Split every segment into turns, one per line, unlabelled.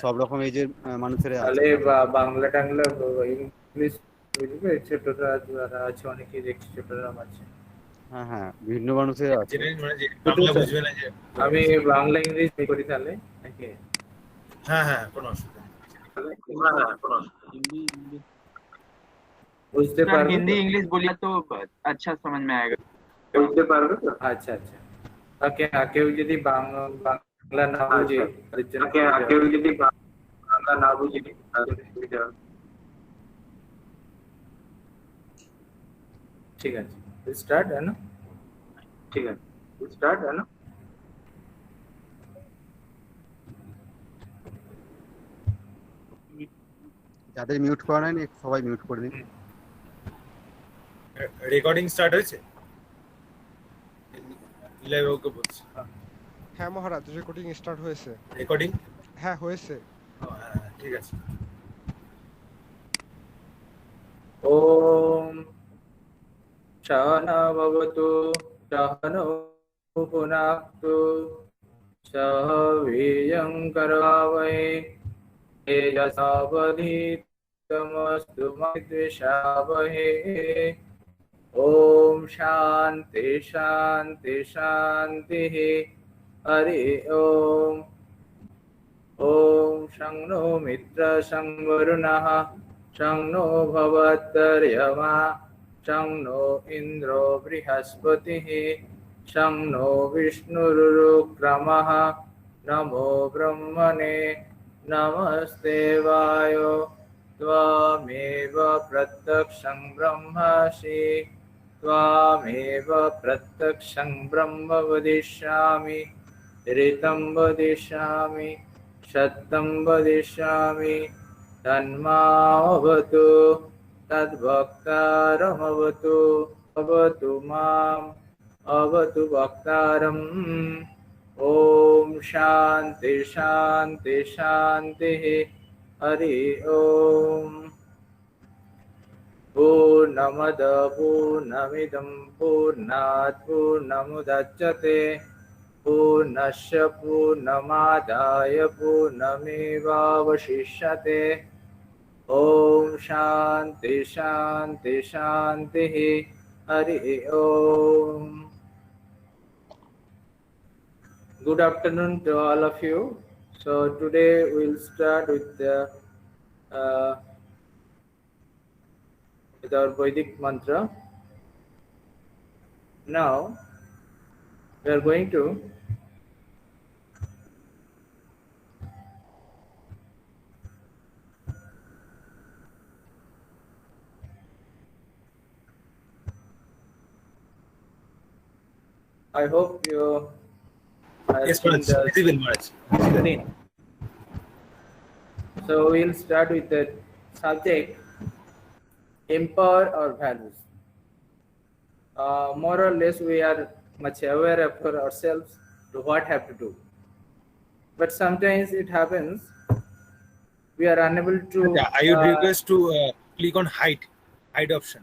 সব রকম এই যে মানুষেরা আছে।
তাহলে বাংলা টাংলা ইংলিশ বুঝবে, ছোটরা যারা আছে অনেকেই দেখছি ছোটরা আছে।
হ্যাঁ হ্যাঁ, বিভিন্ন মানুষের আছে।
জেনে মানে যে
বুঝতে
বাংলা
পেরেছো?
বুঝবে না যে
আমি বাংলা ইংলিশ করি তাহলে নাকি?
হ্যাঁ হ্যাঁ, কোনো অসুবিধা নেই।
বুঝতে
सर
পারবে
हिंदी
তো?
इंग्लिश बोलिए तो अच्छा समझ में आएगा।
বুঝতে পারবে তো? আচ্ছা আচ্ছা। ওকে, কেউ যদি বাংলা না বুঝে তাদের জন্য কেউ যদি বাংলা না বুঝে তাদের সুবিধা হবে। ঠিক আছে, স্টার্ট है ना? ঠিক আছে, স্টার্ট है ना?
যাদের মিউট করা হয়নি সবাই মিউট করে দিন।
রেকর্ডিং স্টার্ট হয়েছে? ইলাই ওকে বলছি।
হ্যাঁ মহারাজ, রেকর্ডিং স্টার্ট হয়েছে।
রেকর্ডিং?
হ্যাঁ হয়েছে।
হ্যাঁ ঠিক আছে।
ओम सहना भवतु सहनौ भुनक्तु सह वीर्यं करवावहै तेजसावधीतमस्तु मा विद्विषावहै। ओम शांति शांति शांति। हरि ओम। ओम शं नो मित्रः शं वरुणः शं नो भवत्तर्यमा शं नो इन्द्रो बृहस्पतिः शं नो विष्णुरुक्रमः। नमो ब्रह्मणे नमस्ते वायो त्वमेव प्रत्यक्षं ब्रह्मासि त्वमेव प्रत्यक्षं ब्रह्म वदिष्यामि ऋतं वदिष्यामि सत्यं वदिष्यामि तन्मामवतु तद्भक्तारमवतु अवतु माम् अवतु भक्तारम्। ओम शांति शांति शांति। हरि ओम। पूर्णमद पूर्णमिदं पूर्णात् पूर्णमुदच्यते पूर्णस्य पूर्णमादाय पूर्णमेवावशिष्यते। ओम शांति शांति शांति। हरि ओम। Good afternoon to all of you. So today we'll start with our Vedic mantra. Now we are going to I hope you
Yes,
seen
Maharaj.
the
Visible, Maharaj.
screen. So we'll start with the subject empower our values. More or less we are much aware of ourselves to what have to do. But sometimes it happens we are unable to
Yeah, I would request to click on hide option.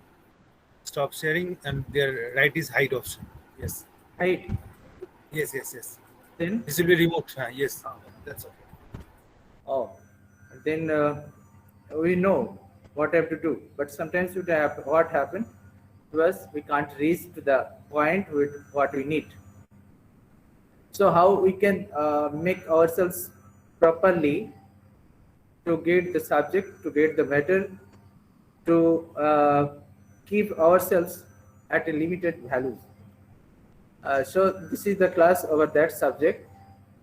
Stop sharing, and their right is hide option. Yes.
hide.
Yes.
Then
This will be remote. Yes, that's okay.
then we know what have to do. But sometimes what happen to us, we can't reach to the point with what we need. So how we can make ourselves properly to get the subject, to get the matter, to keep ourselves at a limited values. So this is the class over that subject.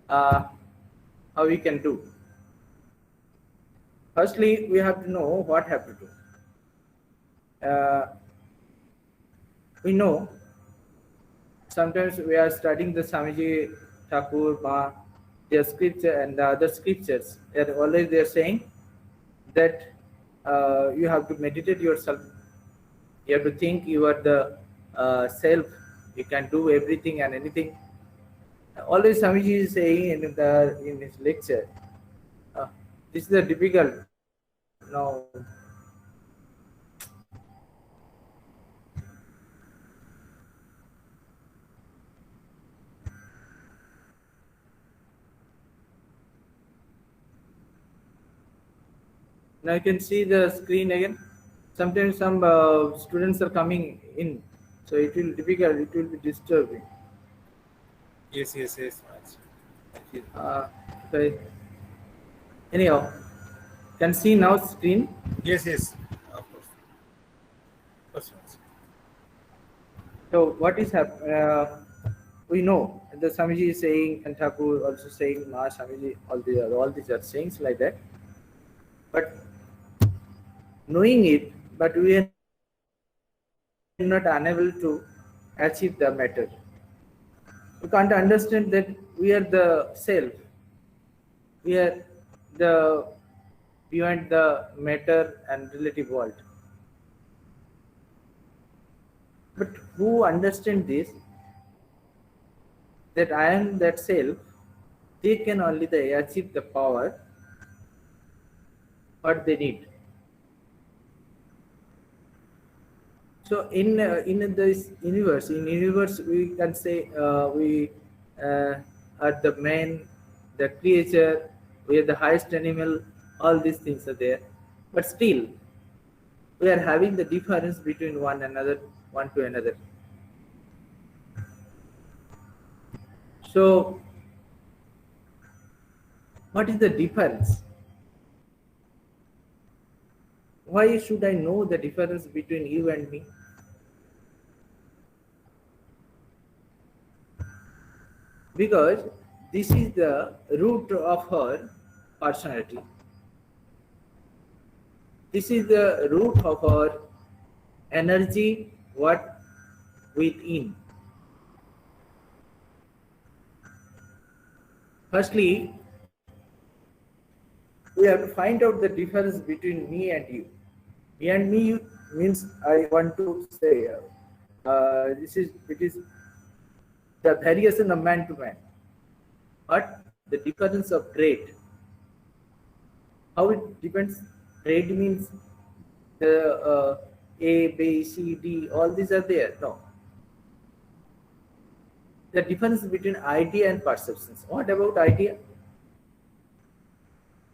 How we can do. Firstly, we have to know what have to do. We know sometimes we are studying the Swamiji Thakur, their scripture and the other scriptures. They are saying that you have to meditate yourself. You have to think you are the self. You can do everything and anything. Always Swamiji is saying in his lecture. This is the difficult. Now, Now you can see the screen again. Sometimes some students are coming in, so it will difficult. It will be disturbing.
Yes, Maharaj. I feel.
Okay. Anyhow, can see now screen.
Yes, of course. Of course, Maharaj.
So what is happening? We know the Swamiji is saying, and Thakur also saying, Ma Swamiji, all these are sayings like that. But knowing it, but we are not unable to achieve the matter. We can't understand that we are the self. We are the beyond the matter and relative world. But who understand this? That I am that self, they can only achieve the power what they need. So in this universe, we can say we are the man, the creature, we are the highest animal. All these things are there, but still we are having the difference between one to another. So what is the difference? Why should I know the difference between you and me? Because this is the root of her personality. This is the root of our energy, what within. Firstly, we have to find out the difference between me and you. Me and me means I want to say it is the variation of man to man, but the difference of grade. How it depends? Grade means the A, B, C, D, all these are there. No. The difference between idea and perceptions. What about idea?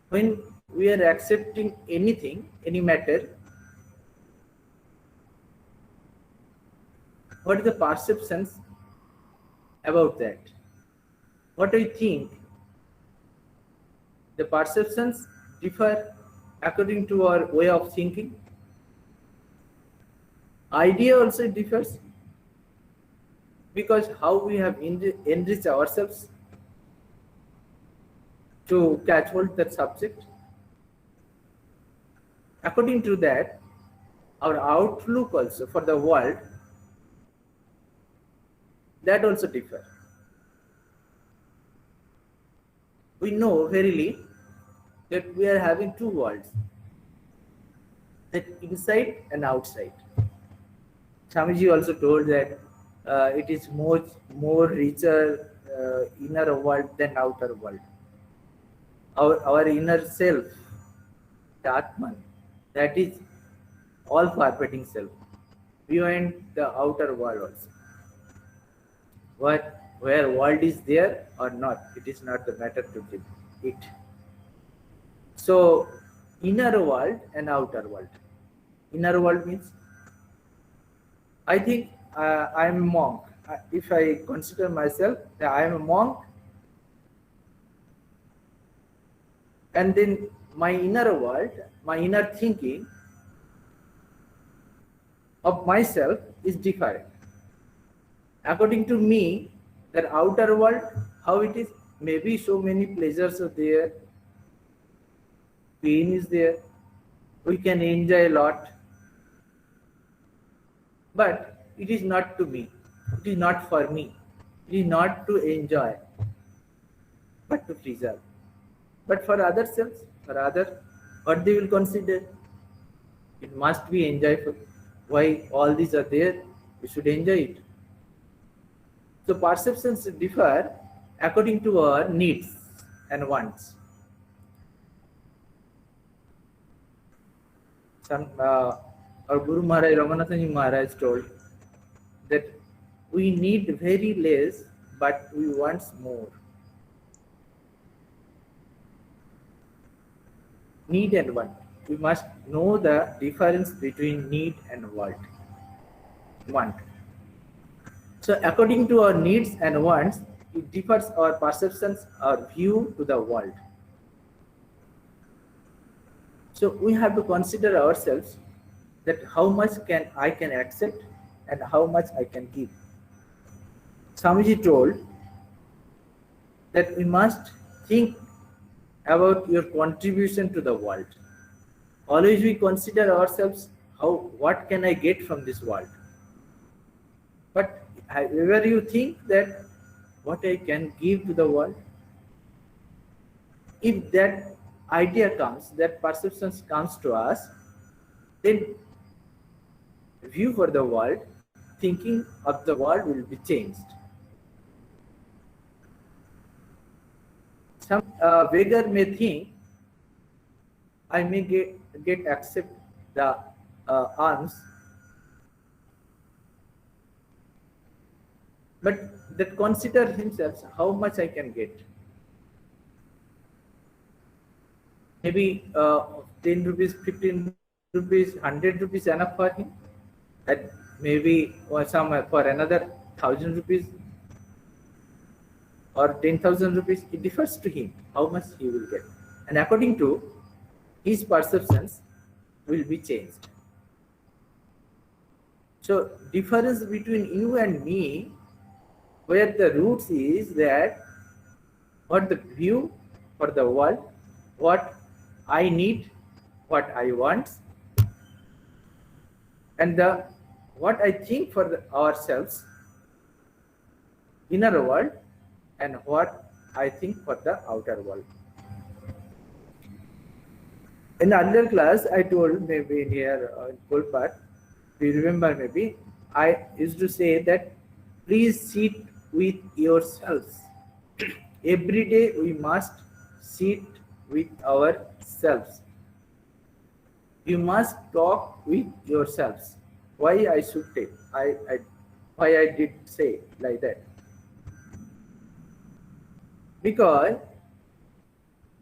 When we are accepting anything, any matter, what is the perceptions about that? What do you think? The perceptions differ according to our way of thinking. Idea also differs because how we have enriched ourselves to catch hold that subject. According to that, our outlook also for the world, that also differ. We know verily that we are having two worlds, that inside and outside. Swamiji also told that it is more richer inner world than outer world. Our inner self, the Atman, that is all pervading self, beyond the outer world also. Where world is there or not, it is not the matter to give it. So inner world and outer world. Inner world means, I think I am a monk. If I consider myself, I am a monk, and then my inner world, my inner thinking of myself is different. According to me, that outer world, how it is, maybe so many pleasures are there, pain is there, we can enjoy a lot, but it is not to me, it is not for me, it is not to enjoy, but to preserve. But for other selves, for other, what they will consider, it must be enjoyable. Why all these are there, we should enjoy it. So perceptions differ according to our needs and wants. Our Guru Maharaj, Ramanathanji Maharaj told that we need very less, but we want more. Need and want. we must know the difference between need and want. So according to our needs and wants, it differs our perceptions, our view to the world. So we have to consider ourselves that how much I can accept and how much I can give. Swamiji told that we must think about your contribution to the world. Always we consider ourselves what can I get from this world. But however you think that what I can give to the world, if that idea comes, that perception comes to us, then view for the world, thinking of the world will be changed. Some beggar may think, I may get accept the alms, but that consider himself how much I can get. Maybe 10 rupees, 15 rupees, 100 rupees enough for him. That maybe for another 1,000 rupees or 10,000 rupees. It differs to him how much he will get, and according to his perceptions will be changed. So difference between you and me, where the roots is that what the view for the world, what I need, what I want, and what I think for ourselves, inner world, and what I think for the outer world. In the earlier class, I told maybe here in Kolpat, we remember maybe, I used to say that please sit with yourselves. Every day we must sit with ourselves. You must talk with yourselves. Why I should take? Why I did say like that? Because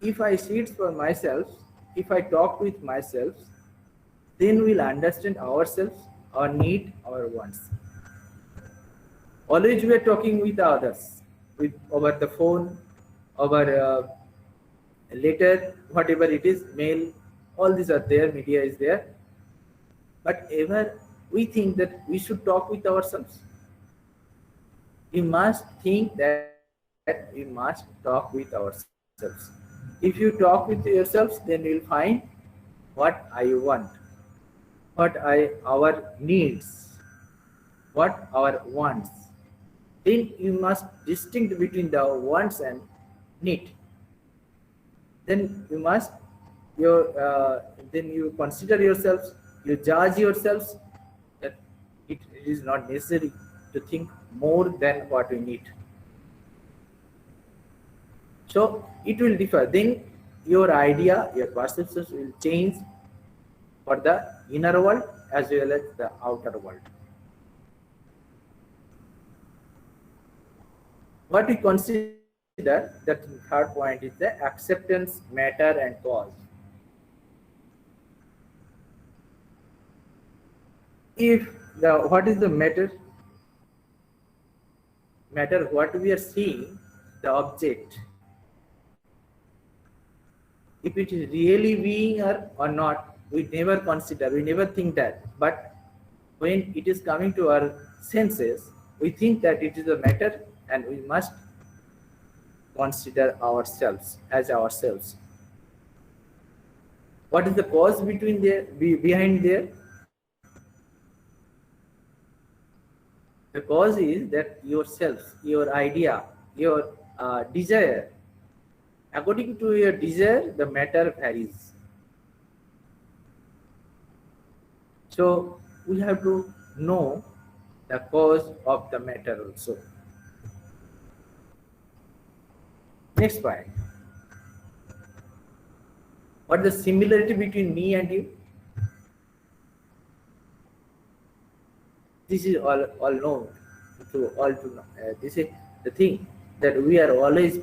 if I sit for myself, if I talk with myself, then we'll understand ourselves, our need, our wants. Always we are talking with others, over the phone, over letter, whatever it is, mail, all these are there, media is there. But ever we think that we should talk with ourselves. We must think that we must talk with ourselves. If you talk with yourselves, then you'll find what I want, what our needs, what our wants. Then you must distinguish between the wants and need. Then you must then you consider yourselves, you judge yourselves that it is not necessary to think more than what we need. So it will differ. Then your idea, your perceptions will change for the inner world as well as the outer world. What we consider, that third point, is the acceptance, matter and cause. What is the matter? Matter, what we are seeing, the object. If it is really being or not, we never consider, we never think that. But when it is coming to our senses, we think that it is a matter, and we must consider ourselves as ourselves. What is the cause behind there? The cause is that yourself, your idea, your desire. According to your desire, the matter varies. So we have to know the cause of the matter also. Next point. What is the similarity between me and you? This is all known to all to know. This is the thing, that we are always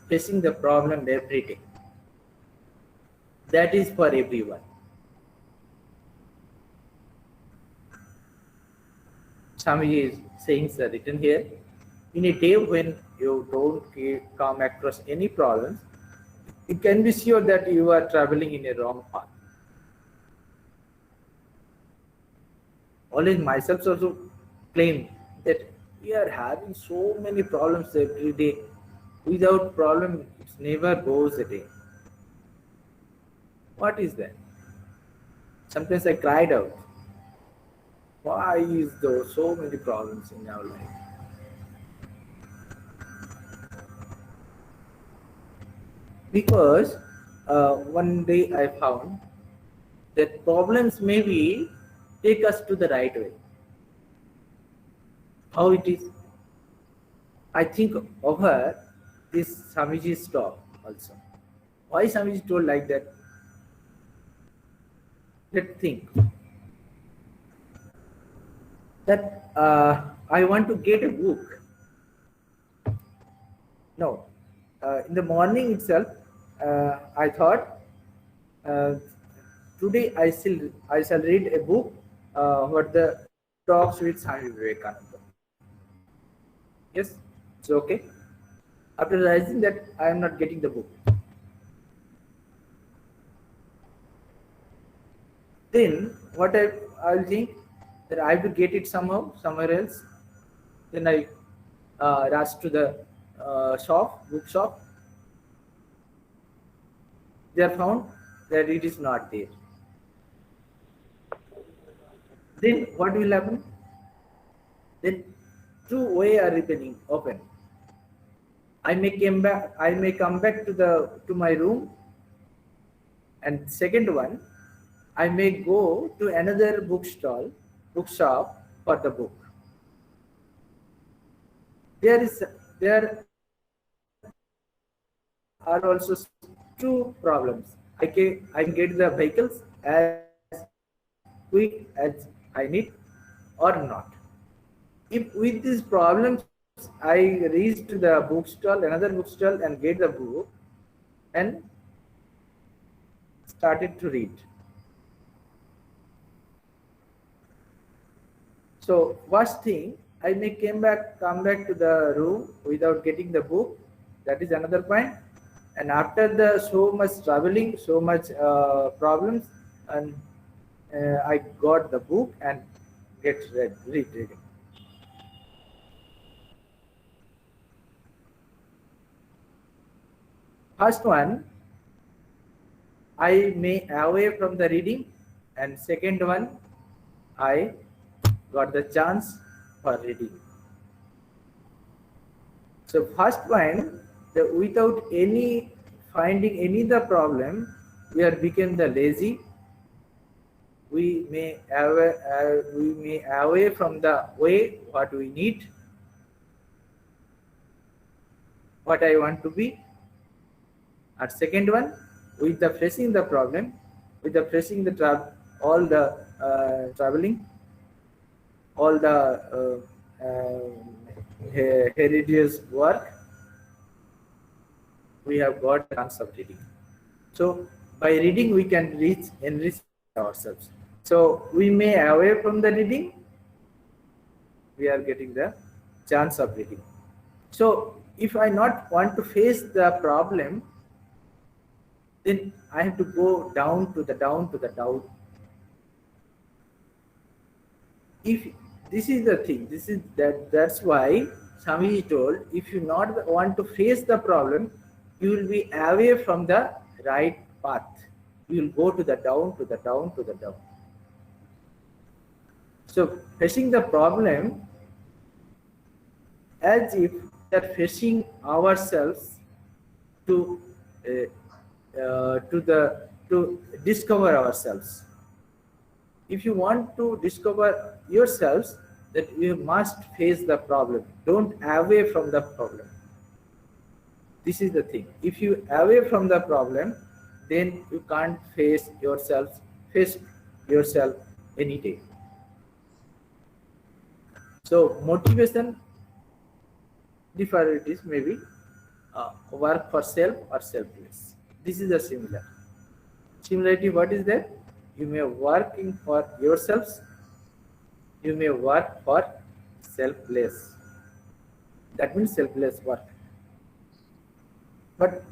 facing the problem every day. That is for everyone. Swamiji is saying is written here. In a day when you don't come across any problems, you can be sure that you are traveling in a wrong path. Always myself also claim that we are having so many problems every day. Without problem, it never goes a day. What is that? Sometimes I cried out. Why is there so many problems in our life? Because one day I found that problems maybe take us to the right way. How it is? I think over this Swamiji's talk also. Why Swamiji told like that? Let's think. That I want to get a book. No. In the morning itself, I thought today I shall read a book what the talks with Swami Vivekananda. Yes, it's okay. After realizing that I am not getting the book, then what I will think that I have to get it somehow somewhere else. Then I rush to the book shop. They are found that it is not there. Then what will happen? Then two ways are open. I may come back to my room, and second one, I may go to another bookshop for the book. There are also two problems. I can get the vehicles as quick as I need or not. If with these problems I reach to the another bookstall and get the book and started to read. So first thing, I may come back to the room without getting the book. That is another point. And after the so much traveling, so much problems, and I got the book and reading. First one, I may away from the reading, and second one, I got the chance for reading. So first one, without any finding any the problem, we are become the lazy. We may away from the way what we need, what I want to be. And second one, with the facing the problem, with the facing the all the traveling, all the heritage work, we have got chance of reading. So by reading we can enrich ourselves. So we may away from the reading, we are getting the chance of reading. So if I not want to face the problem, then I have to go down to the down. If this is the thing, that's why Swamiji told, if you not want to face the problem, you will be away from the right path. You will go to the down. So facing the problem as if we are facing ourselves to discover ourselves. If you want to discover yourselves, that you must face the problem. Don't away from the problem. This is the thing. If you away from the problem, then you can't face yourself any day. So motivation different is maybe work for self or selfless. This is a similar. Similarity, what is that? You may working for yourselves, you may work for selfless. That means selfless work. But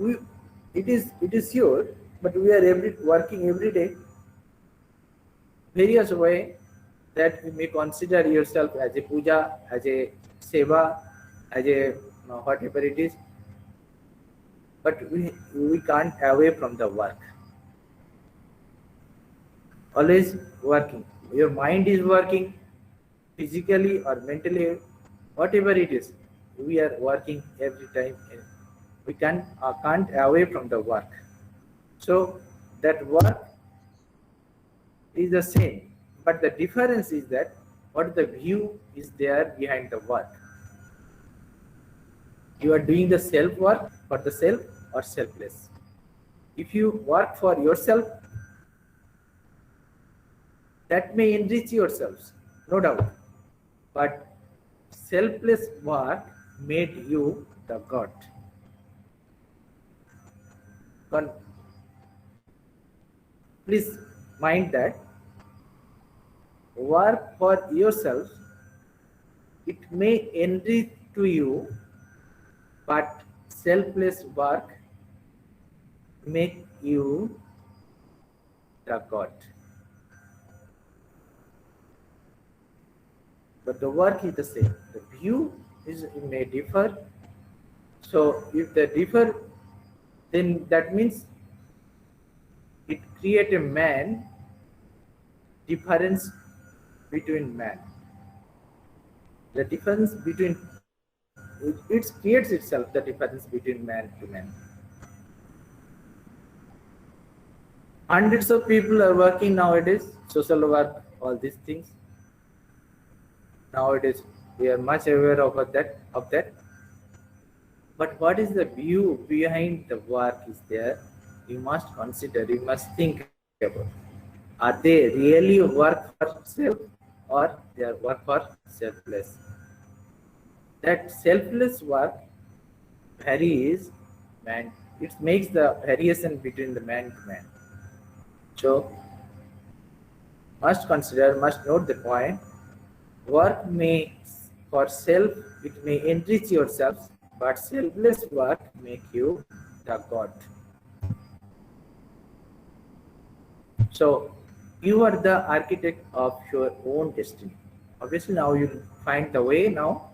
it is sure, but we are working every day various way that you may consider yourself as a puja, as a seva, as a whatever it is. But we can't away from the work. Always working. Your mind is working physically or mentally, whatever it is. We are working every time. We can't away from the work. So that work is the same, but the difference is that what the view is there behind the work. You are doing the self work for the self or selfless. If you work for yourself, that may enrich yourselves, no doubt. But selfless work made you the God. Please mind that work for yourself, it may enrich to you, but selfless work make you the God. But the work is the same. The view may differ. So if they differ, then that means it creates a man difference between man. The difference between it creates itself the difference between man to man. Hundreds of people are working nowadays, social work, all these things. Nowadays, we are much aware of that. But what is the view behind the work is there? You must consider, you must think about. Are they really work for self or they are work for selfless? That selfless work varies, man. It makes the variation between the man to man. So, must consider, must note the point. Work may, for self, it may enrich yourselves, but selfless work make you the God. So, you are the architect of your own destiny. Obviously, now you find the way now.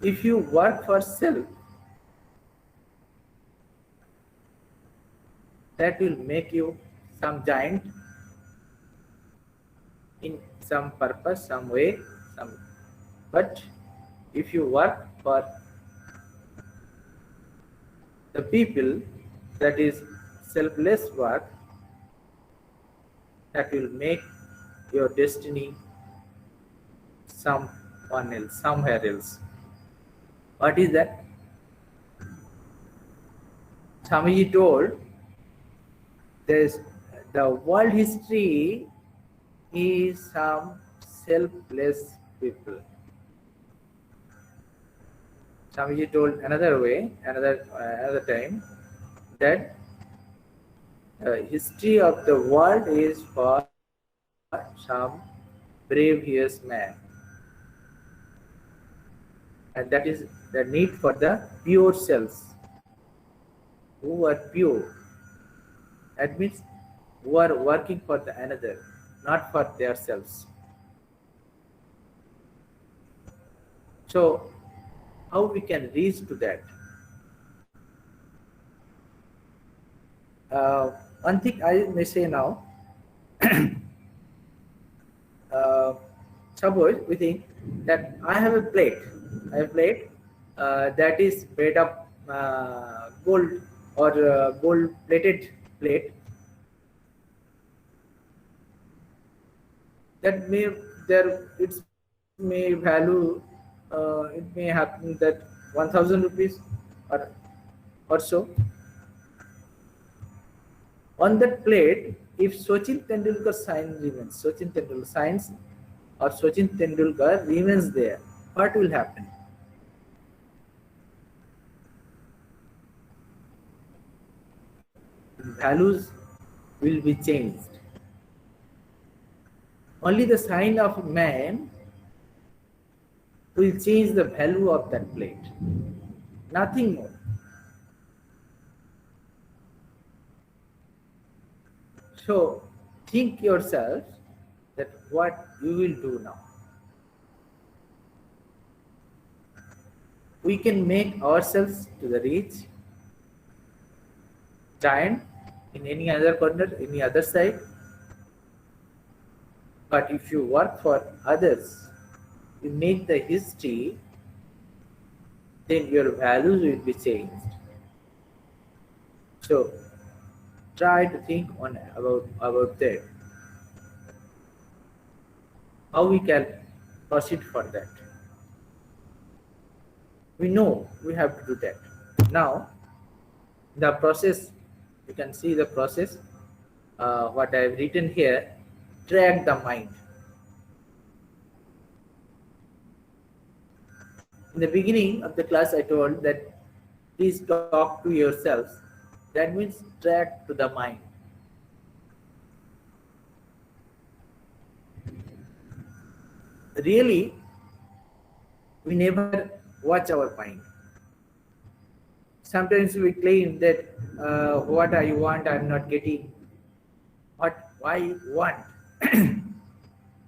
If you work for self, that will make you some giant in some purpose, some way, but if you work for the people, that is selfless work, that will make your destiny someone else, somewhere else. What is that? Swamiji told there's the world history is some selfless people. Swamiji told another way, another time, that the history of the world is for some brave, fierce man. And that is the need for the pure selves, who are pure. That means who are working for the another, not for themselves. So, how we can reach to that? One thing I may say now, suppose we think that I have a plate that is made of gold or gold plated plate. That may it may value, it may happen that 1,000 rupees or so. On that plate, if Sachin Tendulkar sign remains, Sachin Tendulkar signs or Sachin Tendulkar remains there, what will happen? Values will be changed. only the sign of man will change the value of that plate. Nothing more. So think yourself that what you will do now. We can make ourselves to the rich giant in any other corner, any other side. But if you work for others, you make the history, then your values will be changed. So try to think on about that. How we can proceed for that. We know we have to do that. Now, the process, you can see the process, what I have written here, track the mind. In the beginning of the class, I told that please talk to yourselves. That means track to the mind. Really, we never watch our mind. Sometimes we claim that what I want, I'm not getting. What I want.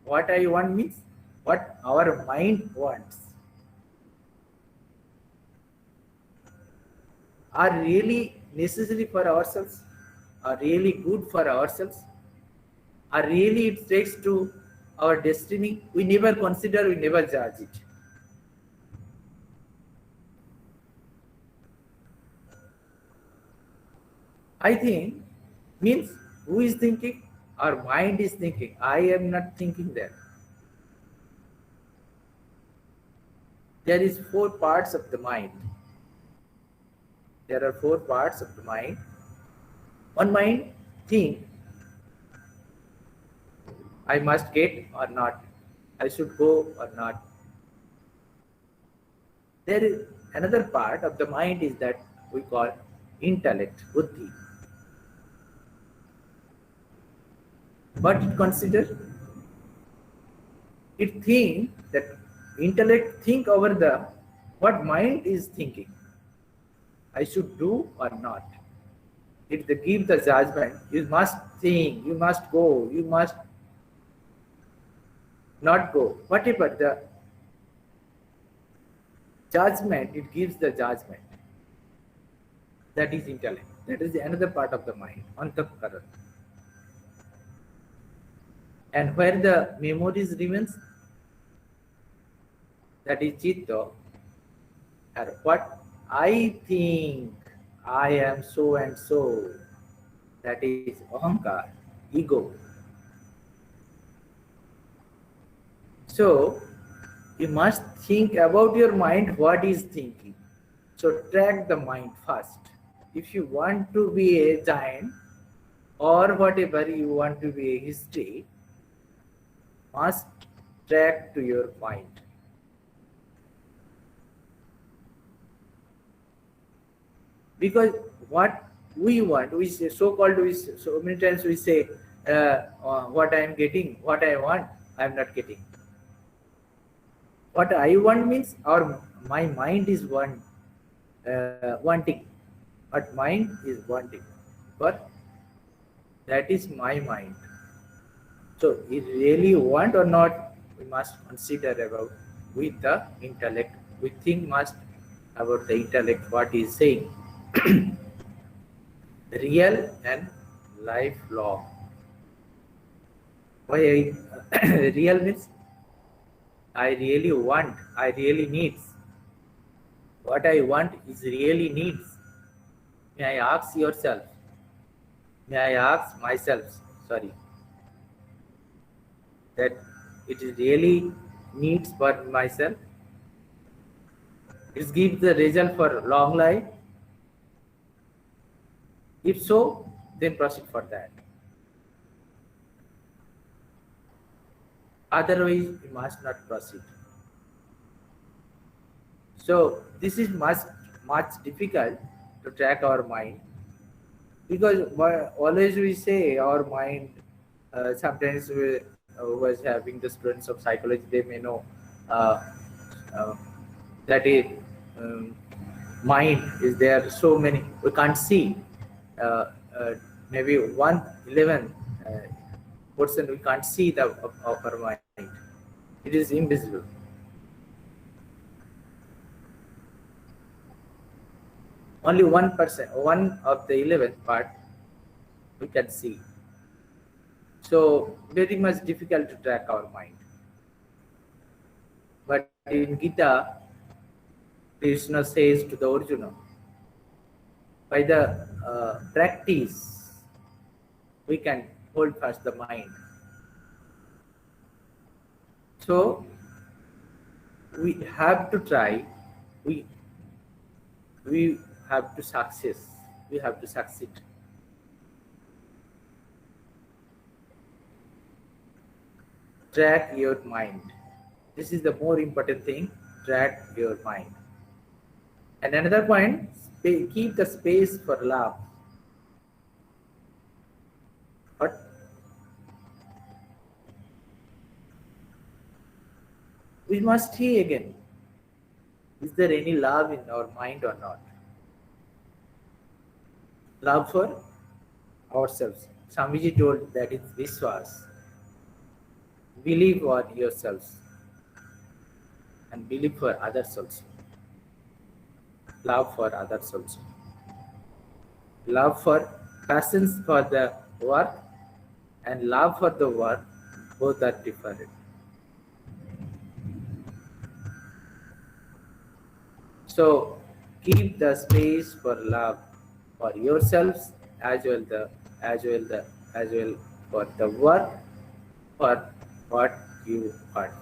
What I want means what our mind wants. Are really necessary for ourselves, are really good for ourselves, are really it takes to our destiny. We never consider, we never judge it. I think means who is thinking? Our mind is thinking. I am not thinking that. There is 4 parts of the mind. There are 4 parts of the mind. One mind think, I must get or not, I should go or not. There is another part of the mind is that we call intellect, buddhi. But it consider, it think that intellect think over the what mind is thinking. I should do or not. If they give the judgment, you must think, you must go, you must not go. Whatever the judgment, it gives the judgment. That is intellect. That is another part of the mind, antahkara. And where the memories remains, that is chitta. And what I think I am so and so, that is ahankar, ego. So you must think about your mind, what is thinking. So track the mind first. If you want to be a giant or whatever you want to be a history, must track to your mind. Because what we want, we say, so-called, so many times we say, what I am getting, what I want, I am not getting. What I want means, my mind is wanting. But mind is wanting. But that is my mind. So, it really want or not, we must consider about with the intellect. We think must about the intellect, what is saying. Real and lifelong. Why real means I really want, I really needs. What I want is really needs. May I ask yourself? May I ask myself? Sorry. That it is really needs for myself. It gives the result for long life. If so, then proceed for that. Otherwise, we must not proceed. So this is much difficult to track our mind, because always we say our mind sometimes who is having the students of psychology, they may know uh, uh, that a mind is there. So many we can't see. Maybe 1/11 percent we can't see the of our mind. It is invisible. Only 1%, one of the 11th part we can see. So very much difficult to track our mind. But in Gita, Krishna says to the Arjuna, by the practice, we can hold fast the mind. So we have to try. We have to success. We have to succeed. Track your mind. This is the more important thing. Track your mind. And another point, keep the space for love. But we must see again, is there any love in our mind or not? Love for ourselves. Swamiji told that it's Vishwas. Believe on yourselves and believe for others also. Love for others also. Love for passions for the work and love for the work, both are different. So keep the space for love for yourselves as well for the work, for what you want.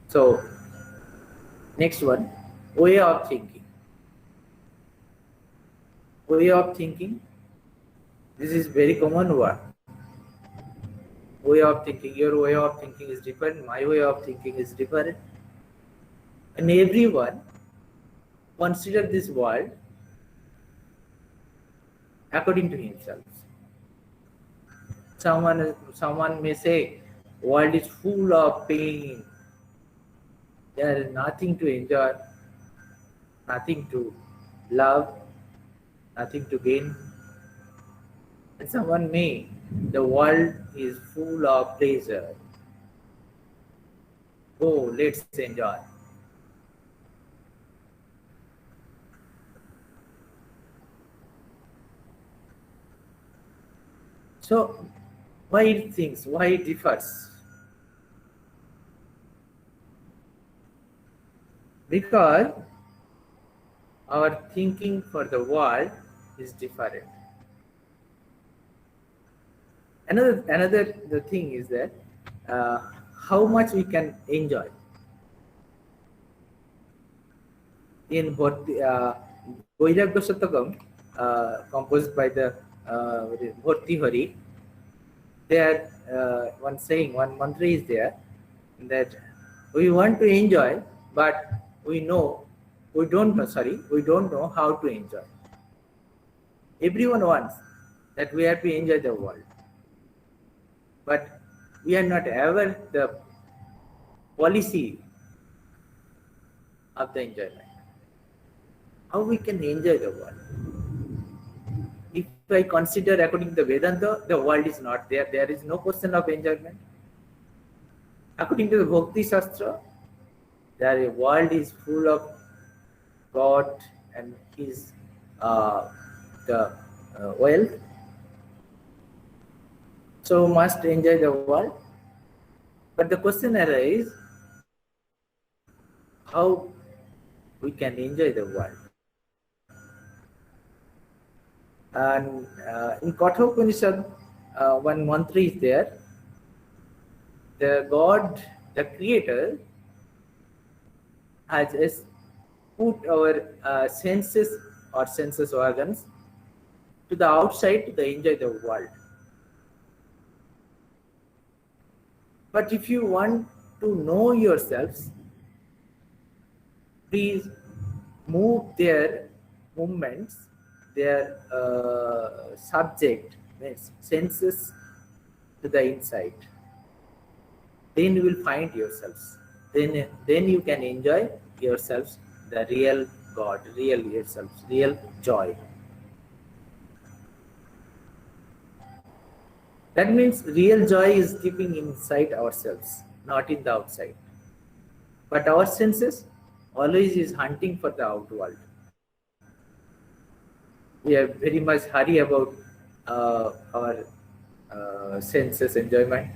So next one, way of thinking. Way of thinking. This is very common word. Way of thinking. Your way of thinking is different. My way of thinking is different. And everyone consider this world according to himself. Someone may say, world is full of pain. There is nothing to enjoy, nothing to love, nothing to gain. And someone may, the world is full of pleasure. Oh, let's enjoy. So, why it differs? Because our thinking for the world is different. Another the thing is that how much we can enjoy. In Vairagya Satakam, composed by the Bharti Hari, there one saying, one mantra is there that we want to enjoy, but we don't know how to enjoy. Everyone wants that we have to enjoy the world, but we are not aware the policy of the enjoyment. How we can enjoy the world? If I consider according to the Vedanta, the world is not there. There is no question of enjoyment. According to the Bhakti Shastra, the world is full of God and His wealth. So must enjoy the world. But the question arises, how we can enjoy the world? And in Katha Upanishad, one mantra is there. The God, the Creator, has put our senses or senses organs to the outside to enjoy the world. But if you want to know yourselves, please move their movements, their subject, senses to the inside. Then you will find yourselves. Then you can enjoy yourselves, the real God, real yourselves, real joy. That means real joy is keeping inside ourselves, not in the outside. But our senses always is hunting for the out world. We are very much hurry about our senses enjoyment.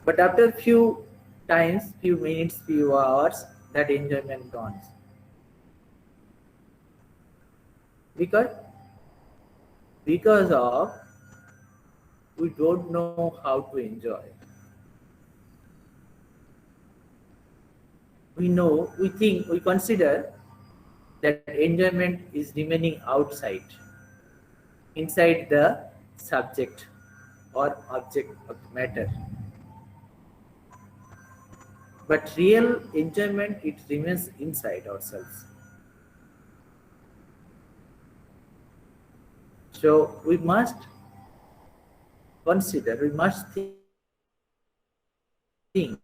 But after few times, few minutes, few hours, that enjoyment gone. Because of we don't know how to enjoy. We consider that enjoyment is remaining outside, inside the subject or object of the matter. But real enjoyment, it remains inside ourselves. So we must consider, we must think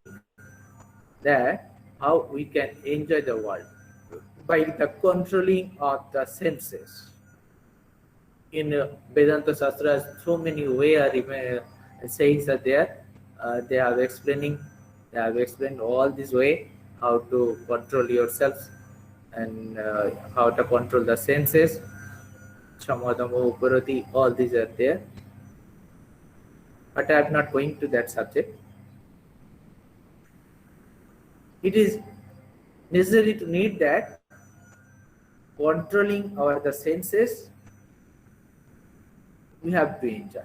that how we can enjoy the world by the controlling of the senses. In Vedanta Shastras, so many ways sayings are there. They have explained all this way how to control yourselves and how to control the senses. Shamadamo, Uparati, all these are there. But I am not going to that subject. It is necessary to need that controlling the senses, we have to enjoy.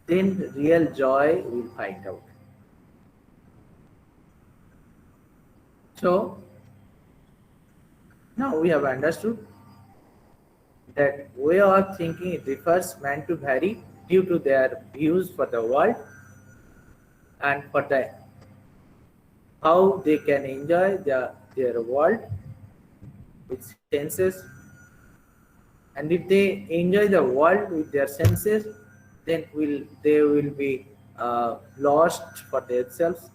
Then real joy we will find out. So now we have understood that way of thinking, it refers man to vary due to their views for the world and for the how they can enjoy their world with senses. And if they enjoy the world with their senses, then they will be lost for themselves.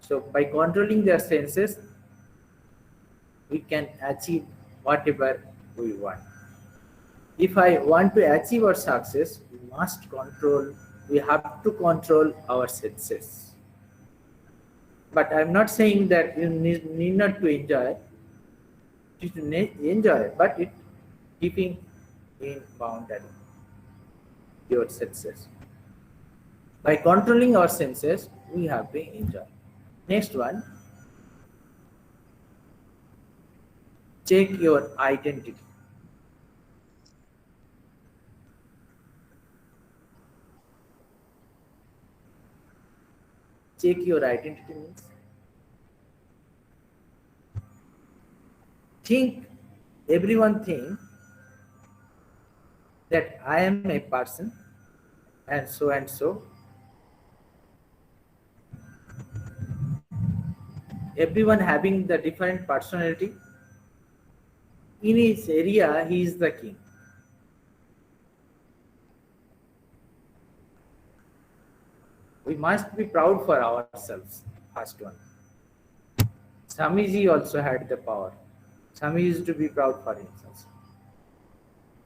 So by controlling their senses, we can achieve whatever we want. If I want to achieve our success, we have to control our senses. But I'm not saying that you need not to enjoy. You should enjoy, but it keeping in boundary your senses. By controlling our senses, we have to enjoy. Next one, check your identity. Check your identity means everyone think that I am a person and so and so. Everyone having the different personality. In his area, he is the king. We must be proud for ourselves, first one. Swamiji also had the power. Swami used to be proud for himself.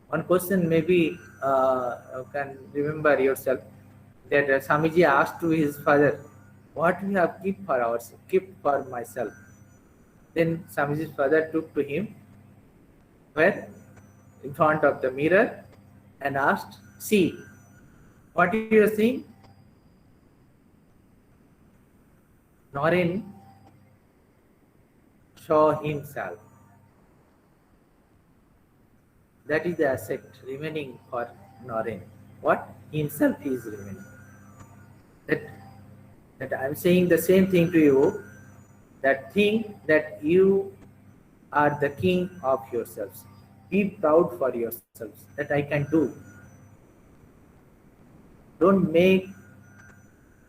One question maybe you can remember yourself that Swamiji asked to his father, what we have kept for myself. Then Swamiji's father took to him where in front of the mirror and asked, see, what you are seeing? Naren saw himself. That is the asset remaining for Naren. What? Himself is remaining. That I am saying the same thing to you, that think that you are the king of yourselves. Be proud for yourselves that I can do. Don't make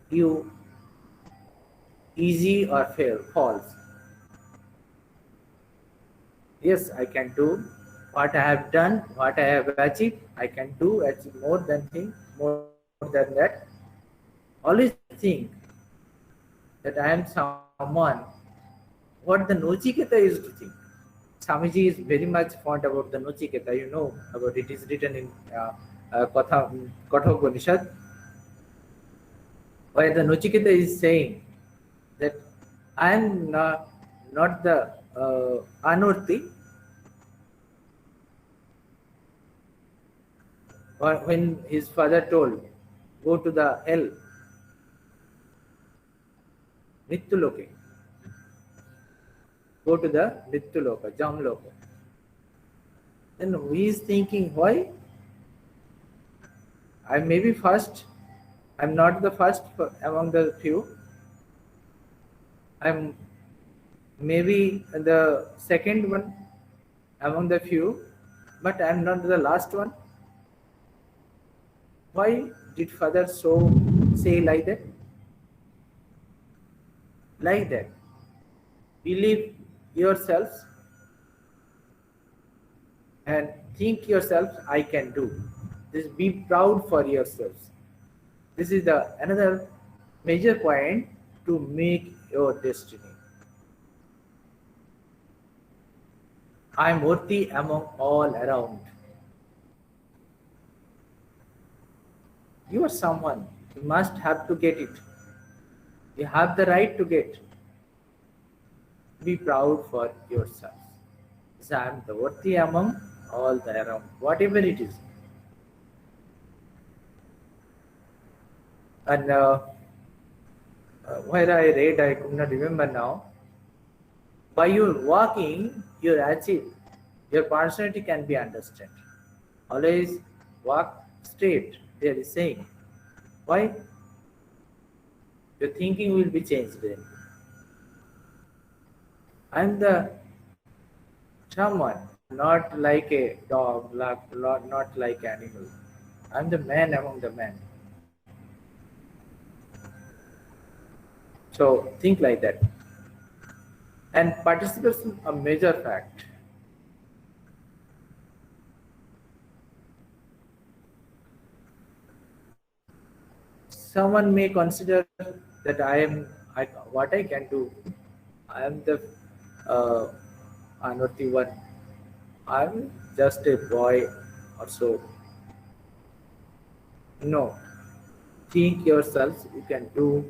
you easy or false. Yes, I can do. what I have done, what I have achieved, I can do achieve more than that. Always think that I am someone what the Nachiketa used to think. Swamiji is very much fond about the Nachiketa. You know about it is written in Katha Upanishad, where the Nachiketa is saying that I am not the Anurti. When his father told, go to the hell, Nityaloke, go to the Nityaloka, Jamloka. Then he is thinking, why? I may be first, I'm not the first among the few. I'm maybe the second one among the few, but I'm not the last one. Why did father say like that? Like that. Believe yourselves and think yourselves, I can do. This be proud for yourselves. This is the another major point to make your destiny. I am worthy among all around. You are someone. You must have to get it. You have the right to get. Be proud for yourself. So I am the worthy among all the around, whatever it is. And where I read, I could not remember now. By your walking, your achieve, your personality can be understood. Always walk straight, there is saying. Why? Your thinking will be changed then. I am the someone, not like a dog, not like animal. I am the man among the men. So think like that. And participation a major fact. Someone may consider that what I can do. I am the Anurti one. I am just a boy or so. No. Think yourselves, you can do.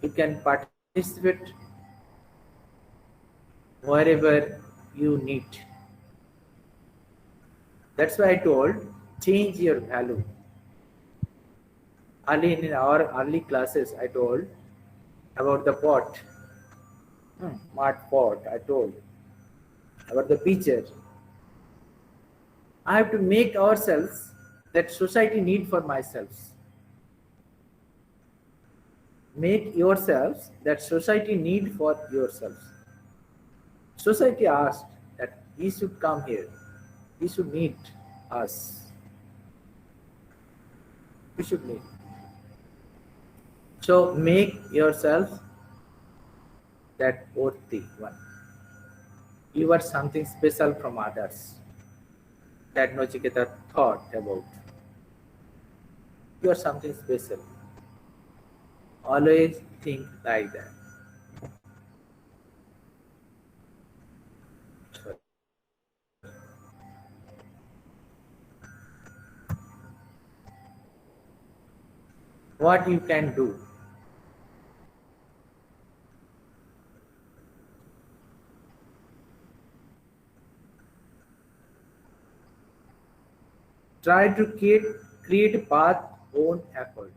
You can participate wherever you need. That's why I told, change your value. In our early classes, I told about the pot, mud pot, I told about the pitcher. I have to make ourselves that society need for myself. Make yourselves that society need for yourselves. Society asked that he should come here. He should meet us. We should meet. So make yourself that worthy one. You are something special from others. That Nachiketa thought about. You are something special. Always think like that. What you can do. Try to create a path own effort.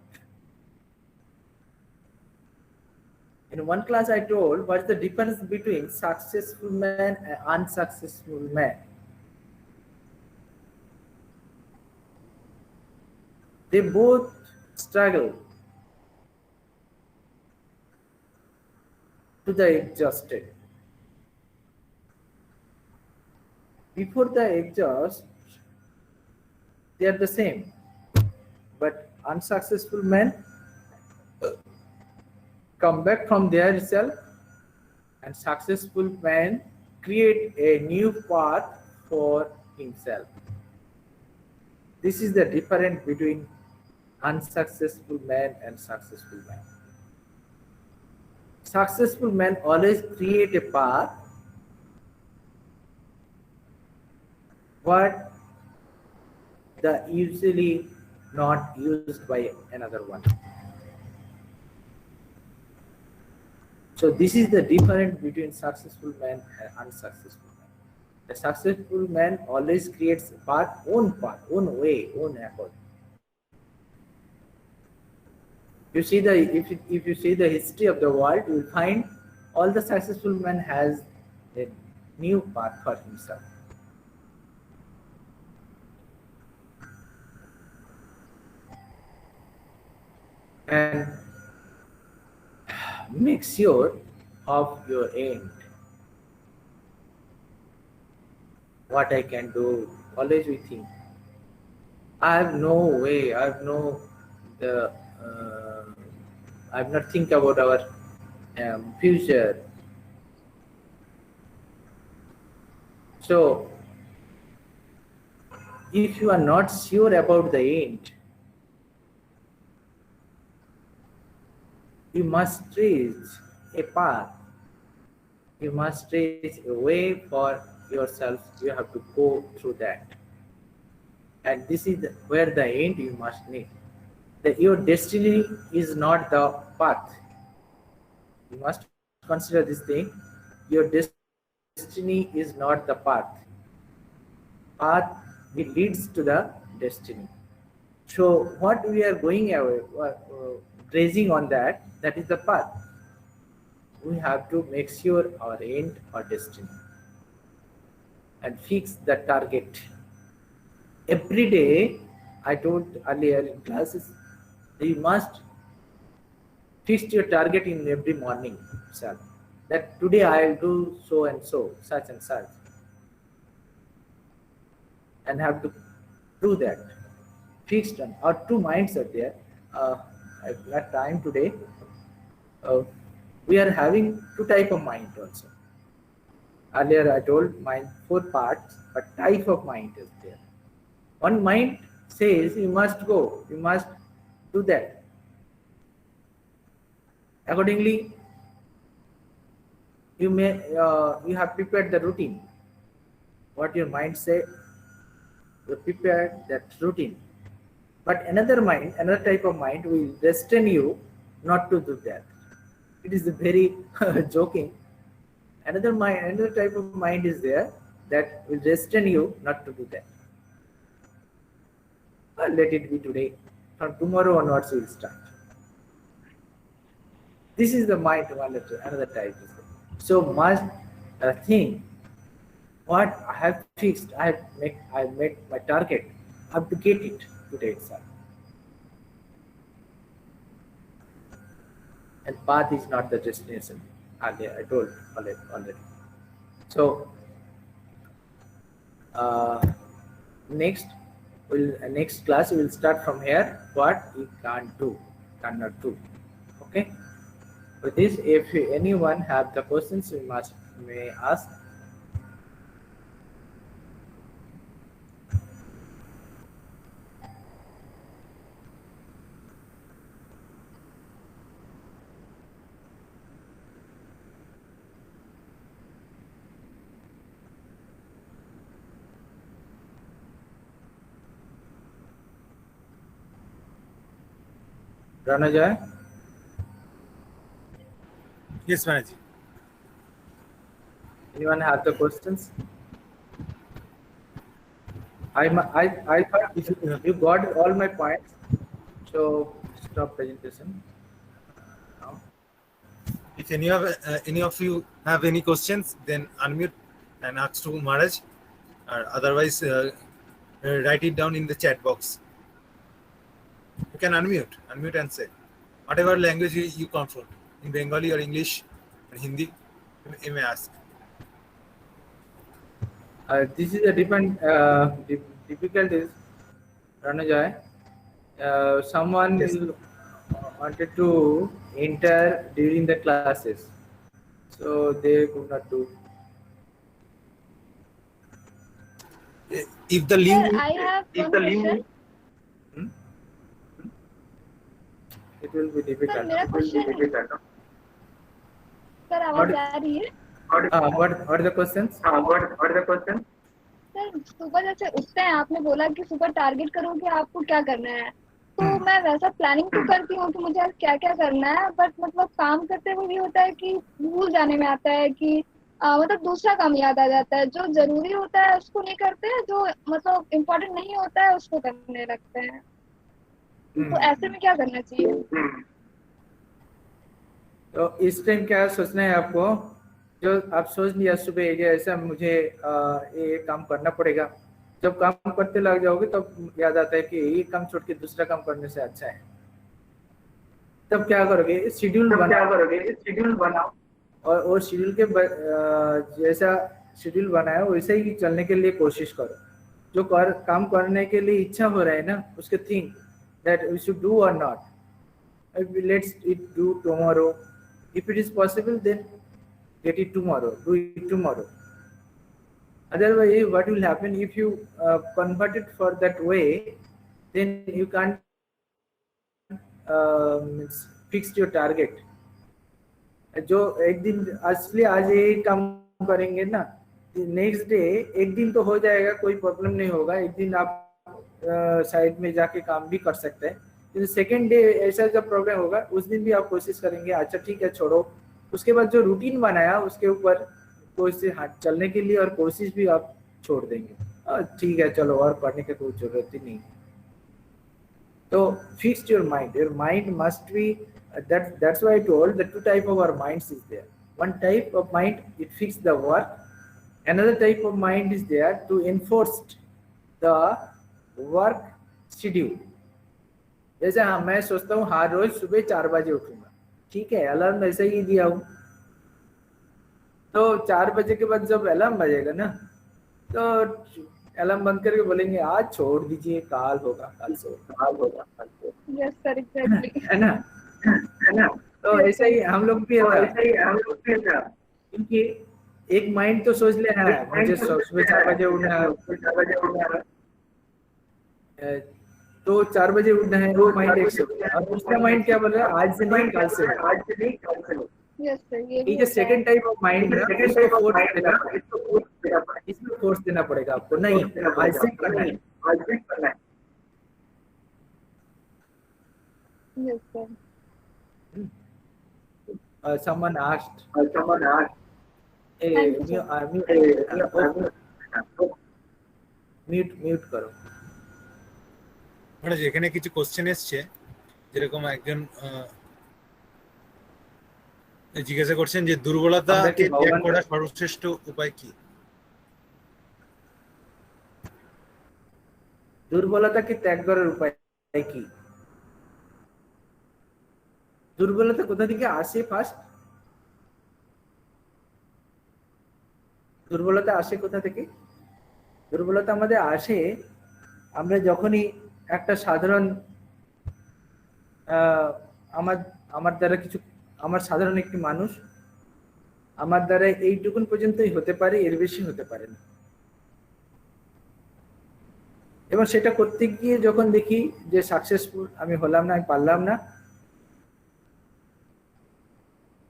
In one class I told what's the difference between successful man and unsuccessful man. They both struggle to the exhausted. Before the exhaust, they are the same. But unsuccessful men come back from their self, and successful men create a new path for himself. This is the difference between unsuccessful man and successful man. Successful men always create a path but the usually not used by another one. So this is the difference between successful man and unsuccessful man. The successful man always creates path, own way, own effort. You see the if you see the history of the world, you will find all the successful men has a new path for himself. And make sure of your end. What I can do, always we think. I have no way. I have no the. I have not think about our future. So, if you are not sure about the end, you must reach a path. You must reach a way for yourself. You have to go through that. And this is where the end you must need. Your destiny is not the path. You must consider this thing. Your destiny is not the path. Path it leads to the destiny. So what we are going away, grazing on that is the path. We have to make sure our end or destiny and fix the target. Every day, I told earlier in classes, you must fix your target in every morning itself. That today I will do so and so, such and such. And have to do that. Fixed on. Our two minds are there. I've got time today. We are having two type of mind also. Earlier I told mind 4 parts, but type of mind is there. One mind says you must go, you must do that. Accordingly, you have prepared the routine. What your mind say, you prepared that routine. But another mind, another type of mind will restrain you not to do that. It is very joking. Another mind, another type of mind is there that will restrain you not to do that. Well, let it be today. From tomorrow onwards, we will start. This is the mind one, another type. So must think what I have fixed. I have made my target. I have to get it today itself. And path is not the destination. I told already. So next class we will start from here. What you can't do, cannot do. Okay. With this, if anyone have the questions, we may ask. Ranajay?
Yes, Manaji.
Anyone have the questions? I thought you got all my points. So stop presentation. Now.
If any of you have any questions, then unmute and ask to Maharaj, or otherwise write it down in the chat box. You can unmute and say whatever language you comfort, in Bengali or English or Hindi, you may ask.
This is a different difficulties, Ranajay. Someone
Yes.
wanted to enter during the classes, so they could not do.
If the
Sir,
link,
I have one question.
It will be
sir
difficult.
मेरा question sir आवाज आ रही है
What are the questions?
Sir सुबह जैसे उठते हैं आपने बोला कि सुबह टारगेट करो कि आपको क्या करना है तो मैं वैसा प्लानिंग तो करती हूँ कि मुझे आज क्या क्या करना है बट मतलब काम करते हुए ये होता है कि भूल जाने में आता है कि मतलब दूसरा काम याद आ जाता है जो जरूरी होता है उसको नहीं करते जो मतलब इम्पोर्टेंट नहीं होता है उसको करने लगते हैं तो ऐसे में क्या करना चाहिए
तो इस टाइम क्या सोचना है आपको जो आप सोच लिया सुबह ये ऐसा मुझे ये काम करना पड़ेगा जब काम करते लग जाओगे तब याद आता है कि ये काम छोड़ के दूसरा काम करने से अच्छा है तब क्या करोगे शेड्यूल बनाओ और वो शेड्यूल के जैसा शेड्यूल बनाया वैसे ही चलने के लिए कोशिश करो जो काम करने के लिए इच्छा हो रहा है ना उसके think that we should do or not let's it do tomorrow if it is possible then get it tomorrow do it tomorrow otherwise what will happen if you convert it for that way then you can't fix your target जो एक दिन असली आज ये काम करेंगे ना next day एक दिन तो हो जाएगा कोई प्रॉब्लम नहीं होगा एक दिन आप साइड में जाके काम भी कर सकते हैं सेकेंड डे ऐसा जब प्रॉब्लम होगा उस दिन भी आप कोशिश करेंगे अच्छा ठीक है छोड़ो उसके बाद जो रूटीन बनाया उसके ऊपर कोशिश चलने के लिए और कोशिश भी आप छोड़ देंगे ठीक है चलो और पढ़ने की कोई जरूरत ही नहीं तो fix your mind must be that's why I told the two type of our minds is there one type of mind it fix the work another type of mind is there to enforce the work schedule जैसे हाँ मैं सोचता हूँ हर रोज सुबह 4 बजे उठूंगा ठीक है alarm ऐसे ही दिया हूँ तो 4 बजे के बाद जब अलार्म बजेगा ना तो अलार्म बंद करके बोलेंगे आज छोड़ दीजिए कल होगा
यस सर एग्जैक्टली
है ना तो ऐसा ही हम लोग भी क्योंकि एक माइंड तो सोच ले है मुझे सुबह 4 बजे उठना है तो 4 बजे उठना है वो माइंड एक और दूसरा माइंड क्या बोल रहा है आज से नहीं कल से
यस सर
ये जो सेकंड टाइप ऑफ माइंड है इसमें फोर्स देना पड़ेगा आपको नहीं आज से करना है
yes sir
someone asked mute करो
মানে যেখানে কিছু কোশ্চেন এসছে যেরকম একজন জিজ্ঞাসা করছেন যে দুর্বলতাকে ত্যাগ করার সর্বশ্রেষ্ঠ উপায় কি
দুর্বলতাকে ত্যাগ করার উপায় কি দুর্বলতা কোথা থেকে আসে ফার্স্ট দুর্বলতা আসে কোথা থেকে দুর্বলতা আমাদের আসে আমরা যখনই একটা সাধারণ আমার দ্বারা কিছু আমার সাধারণ একটি মানুষ আমার দ্বারা এইটুকুন পর্যন্তই হতে পারে এর বেশি হতে পারে না এবং সেটা করতে গিয়ে যখন দেখি যে সাকসেসফুল আমি হলাম না আমি পারলাম না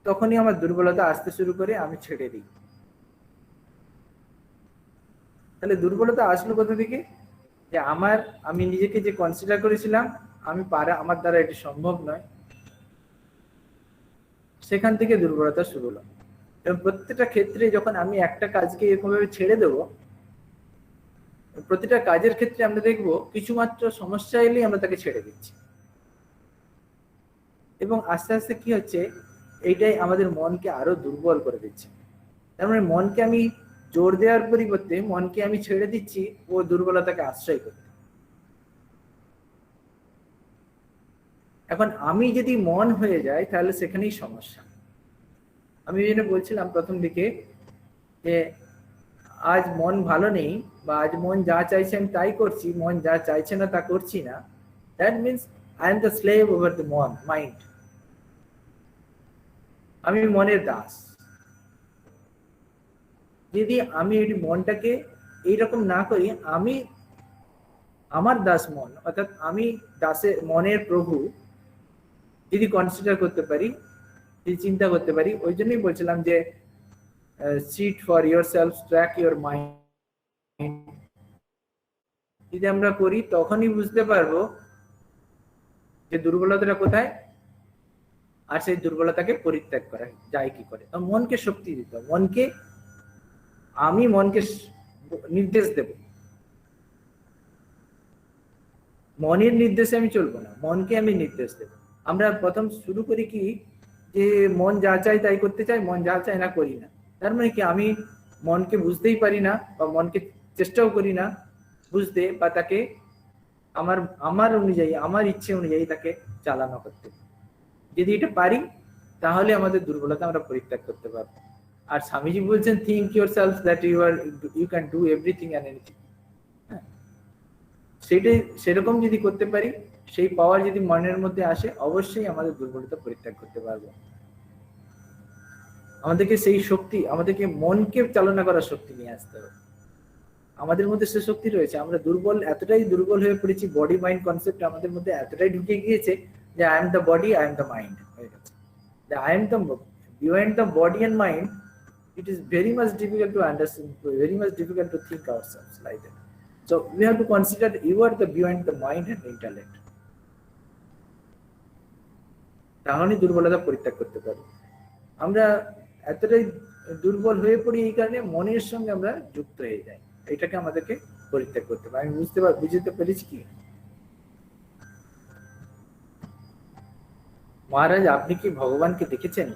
তখনই আমার দুর্বলতা আসতে শুরু করে আমি ছেড়ে দিই তাহলে দুর্বলতা আসলো কোথা থেকে যে আমি নিজেকে যে কনসিডার করেছিলাম আমি আমার দ্বারা এটি সম্ভব নয় সেখান থেকে দুর্বলতা শুরু হলো এবং প্রত্যেকটা ক্ষেত্রে যখন আমি একটা কাজকে এরকমভাবে ছেড়ে দেব প্রতিটা কাজের ক্ষেত্রে আমরা দেখব কিছু মাত্র সমস্যা এলেই আমরা তাকে ছেড়ে দিচ্ছি এবং আস্তে আস্তে কি হচ্ছে এইটাই আমাদের মনকে আরো দুর্বল করে দিচ্ছে তার মানে মনকে আমি জোর দেওয়ার পরিবর্তে মনকে আমি ছেড়ে দিচ্ছি ও দুর্বলতাকে আশ্রয় করতে এখন আমি যদি মন হয়ে যায় তাহলে সেখানেই সমস্যা আমি এই জন্য বলছিলাম প্রথম দিকে যে আজ মন ভালো নেই বা আজ মন যা চাইছে আমি তাই করছি মন যা চাইছে না তা করছি না that means I am the slave over the mind আমি মনের দাস যদি আমি এই মনটাকে এইরকম না করি, আমি আমার দাস মন অর্থাৎ আমি দাসের মনের প্রভু যদি কনসিডার করতে পারি, যদি চিন্তা করতে পারি, ওই জন্যই বলছিলাম যে sit for yourself, track your mind যদি আমরা করি তখনই বুঝতে পারবো যে দুর্বলতাটা কোথায়, আর সেই দুর্বলতাকে পরিত্যাগ করা যায় কি করে। মনকে শক্তি দিতে হবে, আমি মনকে নির্দেশ দেব, মনের নির্দেশে আমি চলবো না, মনকে আমি নির্দেশ দেব। আমরা প্রথম শুরু করি কি যে মন যা চাই তাই করতে চাই, মন যা চায় না করি না। তার মানে কি আমি মনকে বুঝতেই পারি না বা মনকে চেষ্টাও করি না বুঝতে, বা তাকে আমার অনুযায়ী, আমার ইচ্ছে অনুযায়ী তাকে চালানো করতে। যদি এটা পারি তাহলে আমাদের দুর্বলতা আমরা পরিত্যাগ করতে পারবো। আর স্বামীজি বলছেন think yourself that you can do everything and anything. সেটাই সেরকম যদি করতে পারি, সেই পাওয়ার যদি মনের মধ্যে আসে, অবশ্যই আমাদের দুর্বলতা পরিত্যাগ করতে পারবো। আমাদেরকে সেই শক্তি, আমাদেরকে মনকে চালনা করার শক্তি নিয়ে আসতে হবে। আমাদের মধ্যে সে শক্তি রয়েছে, আমরা দুর্বল, এতটাই দুর্বল হয়ে পড়েছি, বডি মাইন্ড কনসেপ্ট আমাদের মধ্যে এতটাই ঢুকে গিয়েছে যে I am the body, I am the mind হয়ে গেছে। I am the behind the body and mind, it is very much difficult to understand, very much difficult to think ourselves like that. So we have to consider you are the behind the mind and intellect. তাহলে দুর্বলতা পরিত্যাগ করতে পারি। আমরা এতটাই দুর্বল হয়ে পড়ি এই কারণে মনের সঙ্গে আমরা যুক্ত হয়ে যাই, এটাকে আমাদেরকে পরিত্যাগ করতে হবে। আমি বুঝতে পেরেছি কি মহারাজ, আপনি কি ভগবানকে দেখেছেন?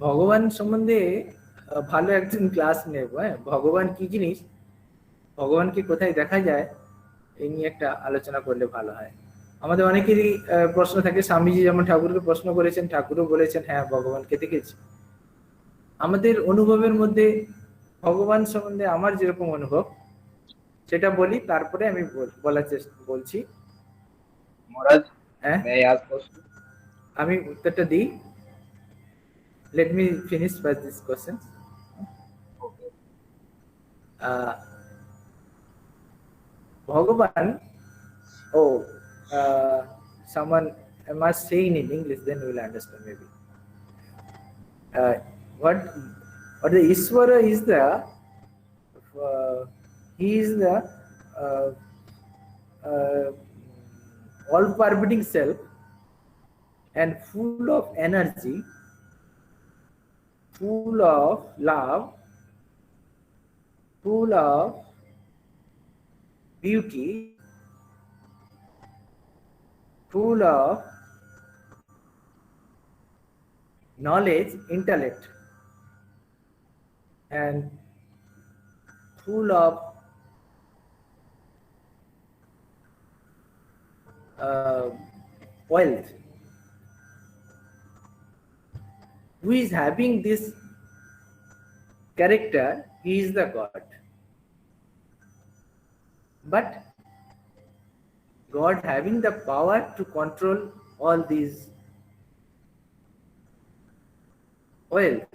ভগবান সম্বন্ধে ভালো একদিন ক্লাস নেব। হ্যাঁ, ভগবান কি জিনিস, ভগবানকে কোথায় দেখা যায়, এই নিয়ে একটা আলোচনা করলে ভালো হয়। আমাদের অনেকেরই প্রশ্ন থাকে, স্বামীজি যেমন ঠাকুরকে প্রশ্ন করেছেন, ঠাকুরও বলেছেন হ্যাঁ ভগবানকে দেখেছি। আমাদের অনুভবের মধ্যে ভগবান সম্বন্ধে আমার যেরকম অনুভব সেটা বলি, তারপরে আমি বলার চেষ্টা বলছি।
মহারাজ,
হ্যাঁ, আমি উত্তরটা দিই। Let me finish first this question. Bhagavan, someone must say in English, then we will understand maybe. What the Ishvara is he is the all-pervading self and full of energy, full of love, full of beauty, full of knowledge, intellect, and full of wealth. Who is having this character, he is the God. But God having the power to control all these wealth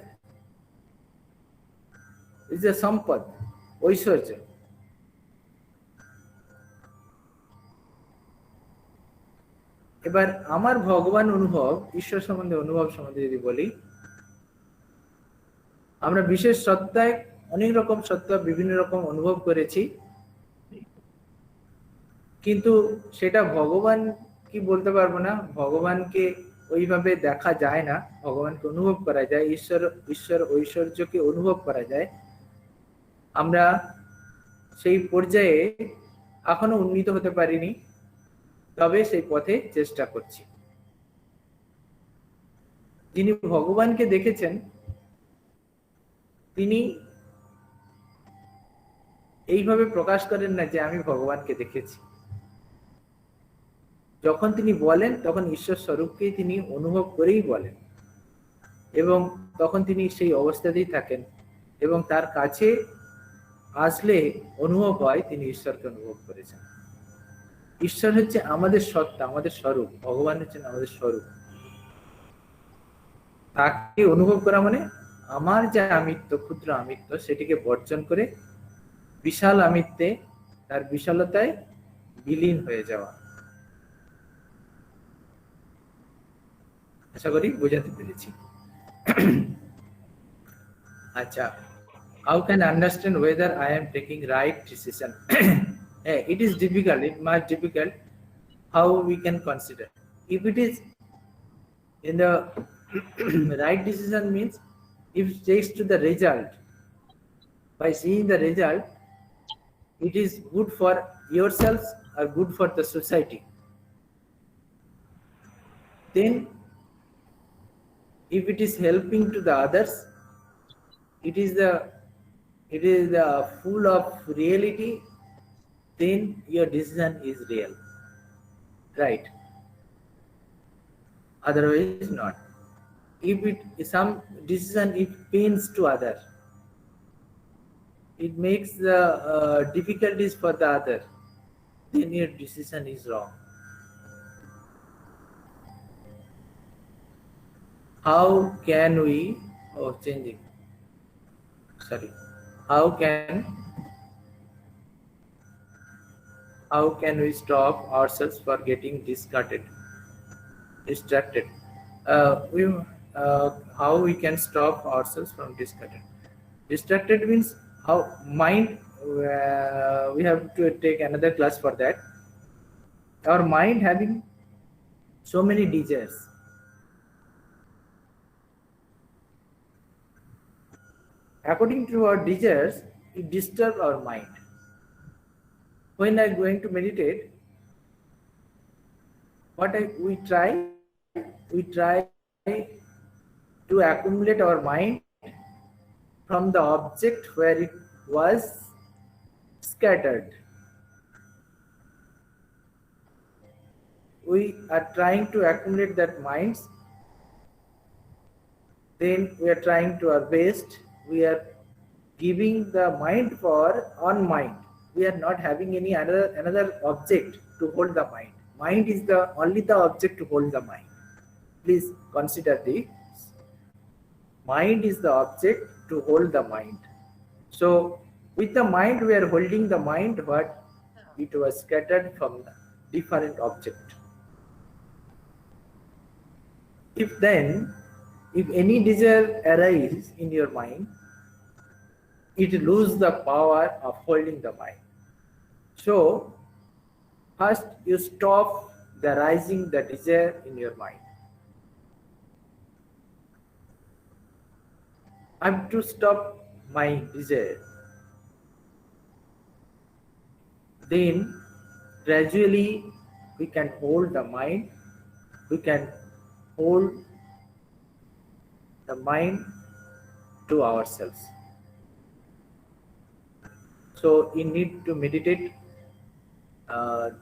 is a sampad, ঐশ্বর্য। এবার আমার ভগবান অনুভব, ঈশ্বর সম্বন্ধে অনুভব সম্বন্ধে যদি বলি, আমরা বিশেষ সত্তায় অনেক রকম সত্তা বিভিন্ন রকম অনুভব করেছি, কিন্তু সেটা ভগবান কি বলতে পারবো না। ভগবানকে ওইভাবে দেখা যায় না, ভগবানকে অনুভব করা যায়, ঈশ্বর ঐশ্বর্যকে অনুভব করা যায়। আমরা সেই পর্যায়ে এখনো উন্নীত হতে পারিনি, তবে সেই পথে চেষ্টা করছি। যিনি ভগবানকে দেখেছেন তিনি এইভাবে প্রকাশ করেন না যে আমি ভগবানকে দেখেছি। যখন তিনি বলেন তখন ঈশ্বর স্বরূপকেই তিনি অনুভব করেই বলেন, এবং তখন তিনি সেই অবস্থাতেই থাকেন, এবং তার কাছে আসলে অনুভব হয় তিনি ঈশ্বরকে অনুভব করেছেন। ঈশ্বর হচ্ছে আমাদের সত্তা, আমাদের স্বরূপ, ভগবান হচ্ছেন আমাদের স্বরূপ। তাকে অনুভব করা মানে আমার যে আমিত্ব, ক্ষুদ্র আমিত্ব, সেটিকে বর্জন করে বিশাল আমিত্বে তার বিশালতায় বিলীন হয়ে যাওয়া। আশা করি বোঝাতে পেরেছি। আচ্ছা, how can I understand whether I am taking right decision? It is difficult, it much difficult. How we can consider? If it is in the right decision means if it takes to the result, by seeing the result, it is good for yourselves or good for the society. Then if it is helping to the others, it is the full of reality, then your decision is real, right? Otherwise not. If it is some decision, it pains to other, it makes the difficulties for the other, then your decision is wrong. How can we how can we stop ourselves for getting distracted? How we can stop ourselves from distracted means how mind, we have to take another class for that. Our mind having so many desires, according to our desires, it disturbs our mind. When I'm going to meditate, we try to accumulate our mind from the object where it was scattered. We are trying to accumulate that minds, then we are trying to our best. We are giving the mind for on mind. We are not having any another object to hold the mind. Mind is the only the object to hold the mind. Please consider this. Mind is the object to hold the mind. So with the mind, we are holding the mind, but it was scattered from the different object. If any desire arises in your mind, it loses the power of holding the mind. So first you stop the rising the desire in your mind. I have to stop my desire. Then gradually we can hold the mind. We can hold the mind to ourselves. So you need to meditate.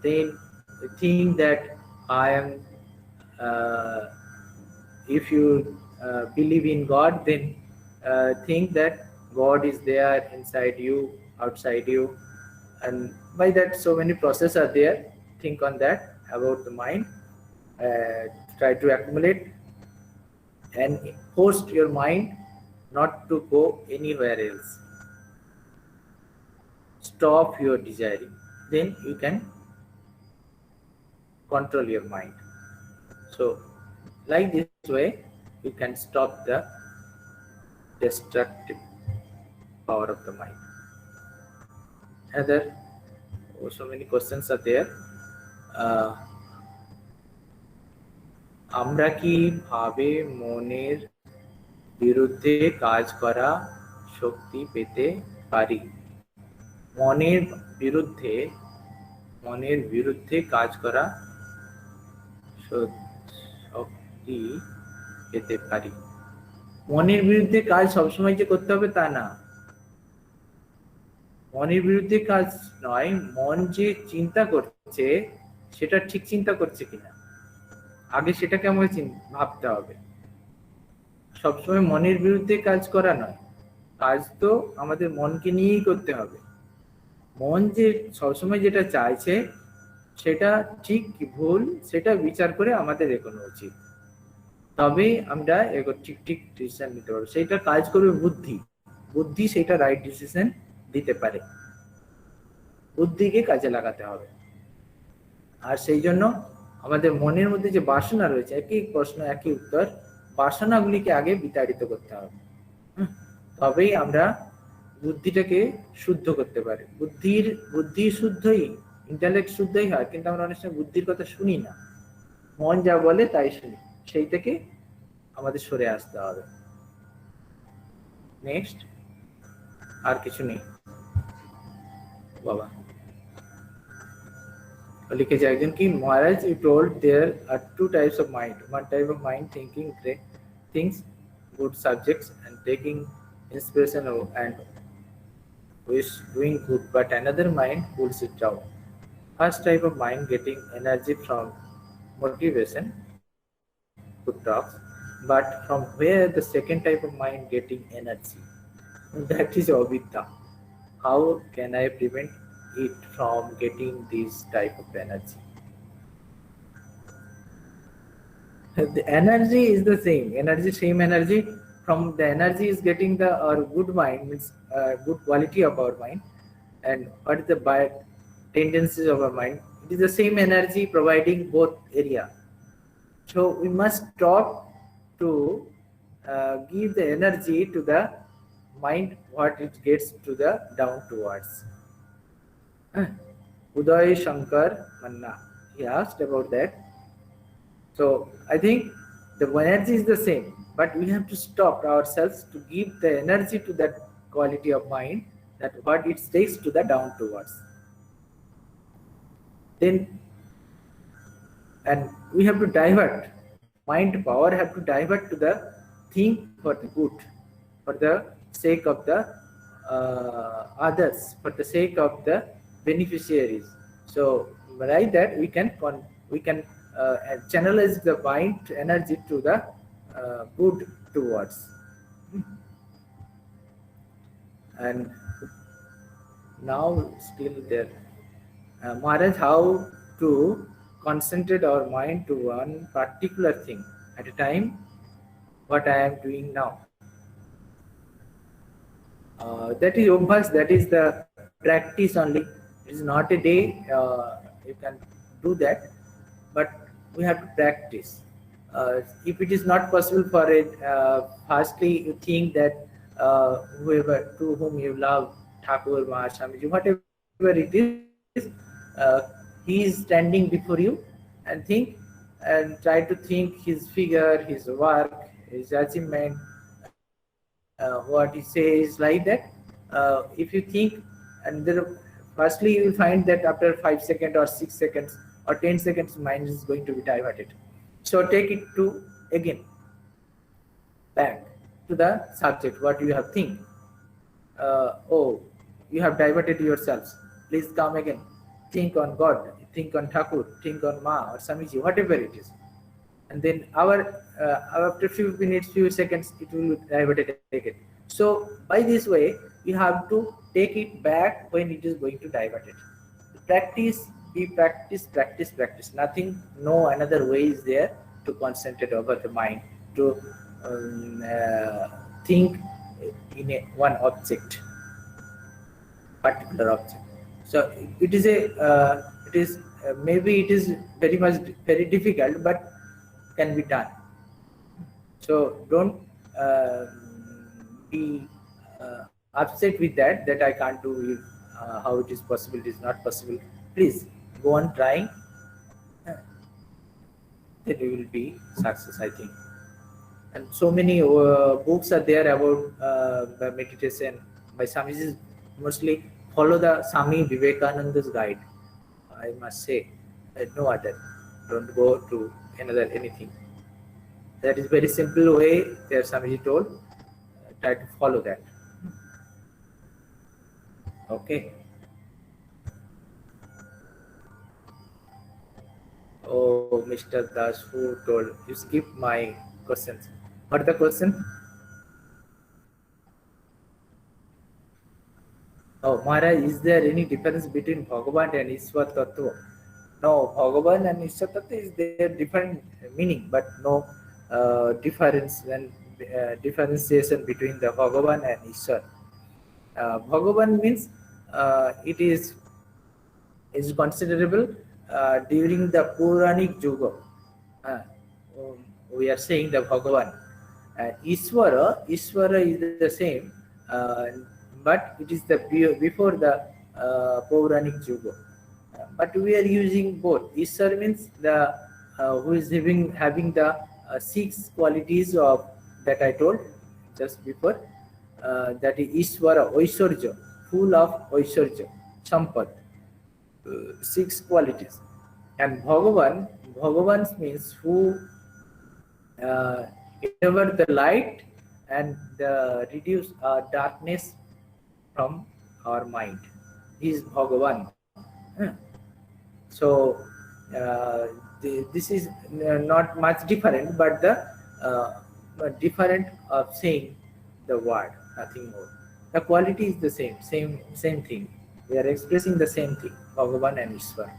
Then think that I am. If you believe in God, then think that God is there inside you, outside you, and by that so many processes are there. Think on that about the mind. Try to accumulate and force your mind not to go anywhere else. Stop your desiring, then you can control your mind. So like this way you can stop the destructive power of the mind. So many questions are there. আমরা কি ভাবে মনের বিরুদ্ধে কাজ করা শক্তি পেতে পারি? মনের বিরুদ্ধে কাজ করা শক্তি পেতে পারি। মনের বিরুদ্ধে কাজ সবসময় যে করতে হবে তা না। মনের বিরুদ্ধে কাজ নয়, মন যে চিন্তা করছে সেটা ঠিক চিন্তা করছে কিনা আগে সেটাকে আমাকে ভাবতে হবে। সবসময় মনের বিরুদ্ধে কাজ করা নয়, কাজ তো আমাদের মনকে নিয়েই করতে হবে। মন যে সবসময় যেটা চাইছে সেটা ঠিক কি ভুল সেটা বিচার করে আমাদের এগোনো উচিত, তবে আমরা ঠিক ডিসিশন নিতে পারবো। সেটা কাজ করবে বুদ্ধি সেটা রাইট ডিসিশন দিতে পারে। বুদ্ধিকে কাজে লাগাতে হবে। আর সেই জন্য আমাদের মনের মধ্যে যে বাসনা রয়েছে, একই প্রশ্ন একই উত্তর, বাসনাগুলিকে আগে বিতাড়িত করতে হবে। তবেই আমরা বুদ্ধিটাকে শুদ্ধ করতে পারি। বুদ্ধি শুদ্ধই, ইন্টালেক্ট শুদ্ধই হয়, কিন্তু আমরা অনেক সময় বুদ্ধির কথা শুনি না, মন যা বলে তাই শুনি, সেই থেকে আমাদের সরে আসতে হবে। নেক্সট, আর কিছু নেই বাবা। লিখেছে একজন কি, Maharaj you told there are two types of mind, one type of mind thinking great things, good subjects and taking inspiration and wish doing good, but another mind pulls it down. First type of mind getting energy from motivation, good talks, but from where the second type of mind getting energy? That is avidya. How can I prevent it from getting this type of energy? The energy is the same same energy. From the energy is getting the our good mind, means good quality of our mind, and what is the bad tendencies of our mind. It is the same energy providing both area. So we must stop to give the energy to the mind what it gets to the down towards. Uday Shankar Manna, he asked about that. So I think the energy is the same, but we have to stop ourselves to give the energy to that quality of mind, that what it takes to the down towards. Then, and we have to divert, mind power have to divert to the think for the good, for the sake of the others, for the sake of the beneficiaries. So like that we can channelize the mind energy to the good towards. And now still there, Maharaj, how to concentrate our mind to one particular thing at a time, what I am doing now. That is obvious, that is the practice only. It is not a day you can do that, but we have to practice. If it is not possible for it, firstly you think that whoever to whom you love, Thakur, Mahaswamiji, whatever it is, he is standing before you, and think and try to think his figure, his work, his achievement, what he says, like that. If you think, and there, firstly you will find that after 5 seconds or 6 seconds or 10 seconds, mind is going to be diverted. So take it to again back to the subject, what you have think. Oh, you have diverted yourselves, please come again, think on God, think on Thakur, think on Ma or Swamiji, whatever it is. And then after few minutes, few seconds, it will be diverted again. So by this way you have to take it back when it is going to divert it. Practice, practice. Nothing, no another way is there to concentrate over the mind, to think in one object, particular object. So it is maybe it is very difficult, but can be done. So don't be upset with that I can't do it, how it is possible, it is not possible. Please go on trying, then you will be success, I think. And so many books are there about meditation by Swamiji. Mostly follow the Swami Vivekananda's guide, I must say, no other. Don't go to another anything. That is very simple way there Swamiji told. Try to follow that. Okay. Oh, Mr. Das, who told you skip my questions? What the question? Oh, Maharaj, is there any difference between Bhagavan and Ishwar Tattva? No, Bhagavan and Ishwar Tattva is their different meaning, but no differentiation between the Bhagavan and Ishwar. Bhagavan means it is is considerable during the Puranic Yuga. We are saying the Bhagavan. Ishvara is the same, but it is the before the Puranic Yuga. But we are using both. Ishvara means the who is having the 6 qualities of that I told just before. That is Ishvara, Oishwarja, full of Oishwarja, Sampad, 6 qualities. And Bhagavan means who deliver the light and reduce darkness from our mind. He is Bhagavan. So this is not much different, but the different of saying the word, nothing more. The quality is the same thing. We are expressing the same thing, Bhagavan and Ishwar.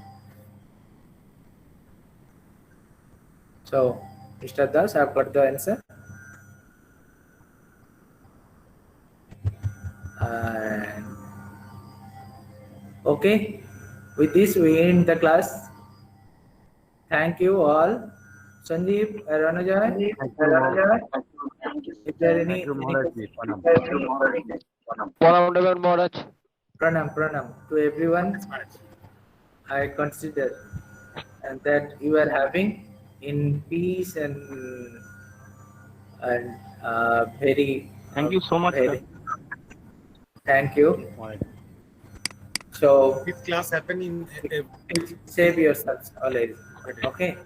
So, Mr. Das, I have got the answer. And okay, with this we end the class. Thank you all. Sandeep, Ranujay, is there any pranam to everyone. I consider and that you are having in peace and very.
Thank you so much, sir.
Thank you. So
This class happened in
save yourselves always. Okay.